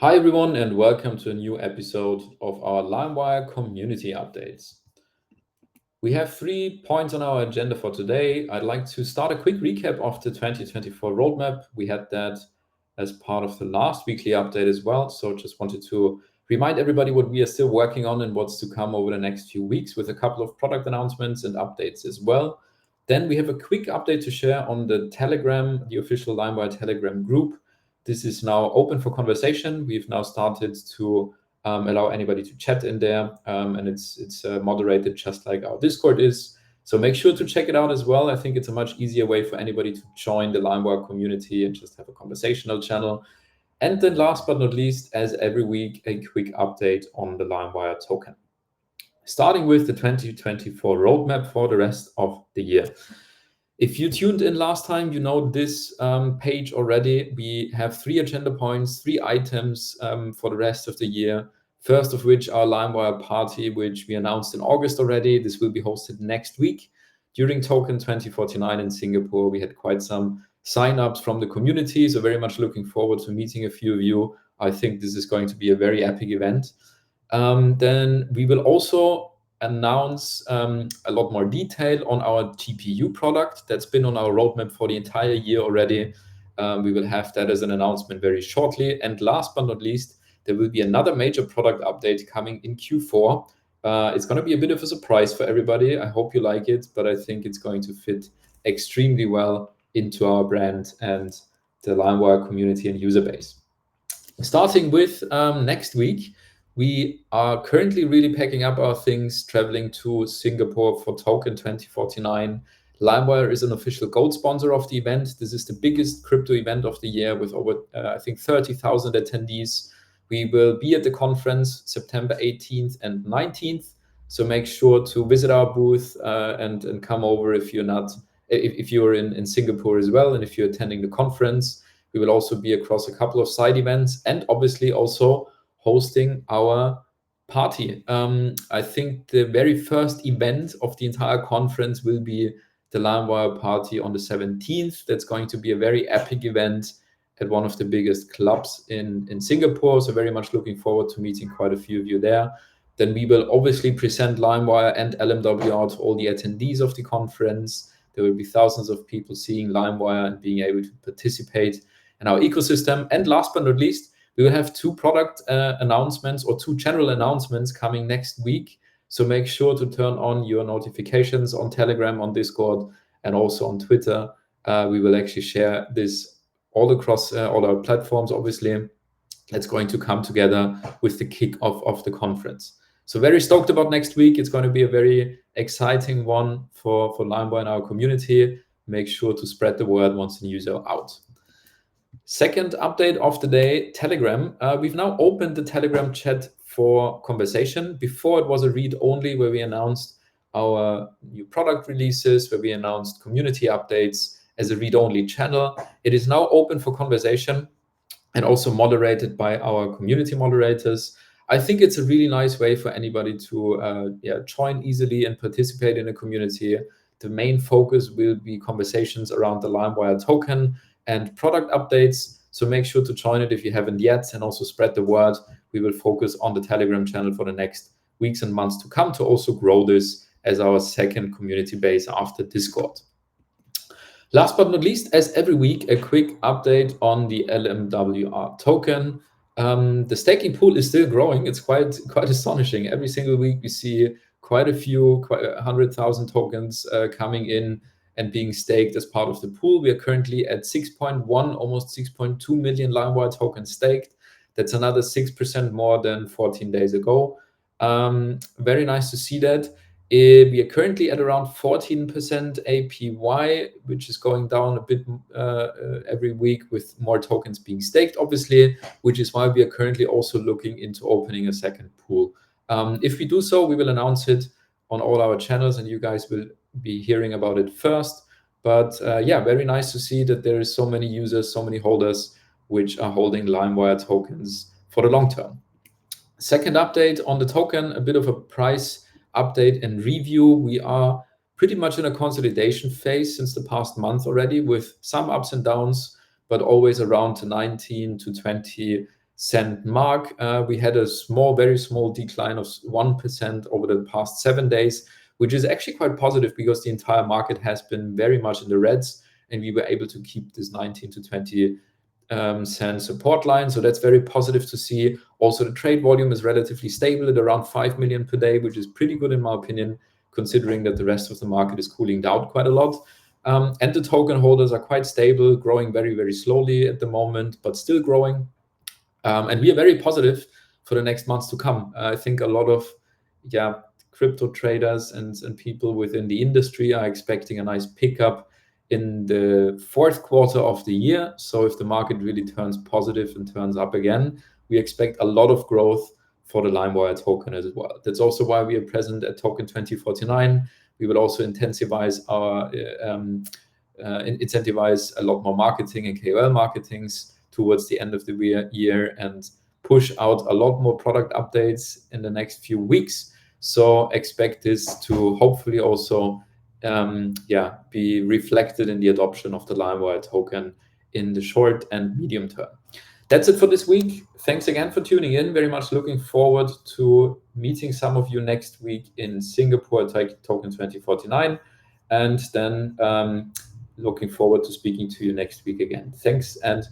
Hi everyone and welcome to a new episode of our LimeWire community updates. We have 3 points on our agenda for today. I'd like to start a quick recap of the 2024 roadmap. We had that as part of the last weekly update as well. So just wanted to remind everybody what we are still working on and what's to come over the next few weeks with a couple of product announcements and updates as well. Then we have a quick update to share on the Telegram, the official LimeWire Telegram group. This is now open for conversation. We've now started to allow anybody to chat in there, and it's moderated just like our Discord is. So make sure to check it out as well. I think it's a much easier way for anybody to join the LimeWire community and just have a conversational channel. And then last but not least, as every week, a quick update on the LimeWire token. Starting with the 2024 roadmap for the rest of the year. If you tuned in last time, you know this page already. We have 3 agenda points, 3 items for the rest of the year. First of which, our LimeWire party, which we announced in August already. This will be hosted next week during Token 2049 in Singapore. We had quite some sign-ups from the community, so very much looking forward to meeting a few of you. I think this is going to be a very epic event. Then we will also announce a lot more detail on our GPU product that's been on our roadmap for the entire year already. We will have that as an announcement very shortly. And last but not least, there will be another major product update coming in Q4. It's going to be a bit of a surprise for everybody. I hope you like it, but I think it's going to fit extremely well into our brand and the LimeWire community and user base. Starting with next week, we are currently really packing up our things, traveling to Singapore for Token 2049. LimeWire is an official gold sponsor of the event. This is the biggest crypto event of the year with over, I think, 30,000 attendees. We will be at the conference September 18th and 19th. So make sure to visit our booth and come over if you're in Singapore as well, and if you're attending the conference. We will also be across a couple of side events and obviously also hosting our party. I think the very first event of the entire conference will be the LimeWire party on the 17th. That's going to be a very epic event at one of the biggest clubs in Singapore. So very much looking forward to meeting quite a few of you there. Then we will obviously present LimeWire and LMWR to all the attendees of the conference. There will be thousands of people seeing LimeWire and being able to participate in our ecosystem. And last but not least, we will have 2 product announcements or 2 general announcements coming next week. So make sure to turn on your notifications on Telegram, on Discord, and also on Twitter. We will actually share this all across all our platforms, obviously. That's going to come together with the kickoff of the conference. So very stoked about next week. It's going to be a very exciting one for LimeWire and our community. Make sure to spread the word once the news are out. Second update of the day, Telegram. We've now opened the Telegram chat for conversation. Before it was a read only, where we announced our new product releases, where we announced community updates as a read only channel. It is now open for conversation and also moderated by our community moderators. I think it's a really nice way for anybody to join easily and participate in a community. The main focus will be conversations around the LimeWire token and product updates. So make sure to join it if you haven't yet, and also spread the word. We will focus on the Telegram channel for the next weeks and months to come to also grow this as our second community base after Discord. Last but not least, as every week, a quick update on the LMWR token. The staking pool is still growing. It's quite astonishing. Every single week we see quite 100,000 tokens coming in and being staked as part of the pool. We are currently at 6.1, almost 6.2 million LimeWire tokens staked. That's another 6% more than 14 days ago. Very nice to see that. We are currently at around 14% APY, which is going down a bit every week with more tokens being staked, obviously, which is why we are currently also looking into opening a second pool. If we do so, we will announce it on all our channels and you guys will be hearing about it first. But very nice to see that there is so many users, so many holders, which are holding LimeWire tokens for the long term. Second update on the token, a bit of a price update and review. We are pretty much in a consolidation phase since the past month already, with some ups and downs, but always around the 19 to 20 cent mark. We had a very small decline of 1% over the past 7 days, which is actually quite positive because the entire market has been very much in the reds, and we were able to keep this 19 to 20 cent support line. So that's very positive to see. Also, the trade volume is relatively stable at around 5 million per day, which is pretty good in my opinion, considering that the rest of the market is cooling down quite a lot. And the token holders are quite stable, growing very, very slowly at the moment, but still growing. And we are very positive for the next months to come. I think a lot of crypto traders and people within the industry are expecting a nice pickup in the fourth quarter of the year. So if the market really turns positive and turns up again, we expect a lot of growth for the LimeWire token as well. That's also why we are present at token 2049. We will also incentivize a lot more marketing and KOL marketings towards the end of the year and push out a lot more product updates in the next few weeks. So expect this to hopefully also be reflected in the adoption of the LimeWire token in the short and medium term. That's it for this week. Thanks again for tuning in. Very much looking forward to meeting some of you next week in Singapore at token 2049, and then looking forward to speaking to you next week again. Thanks and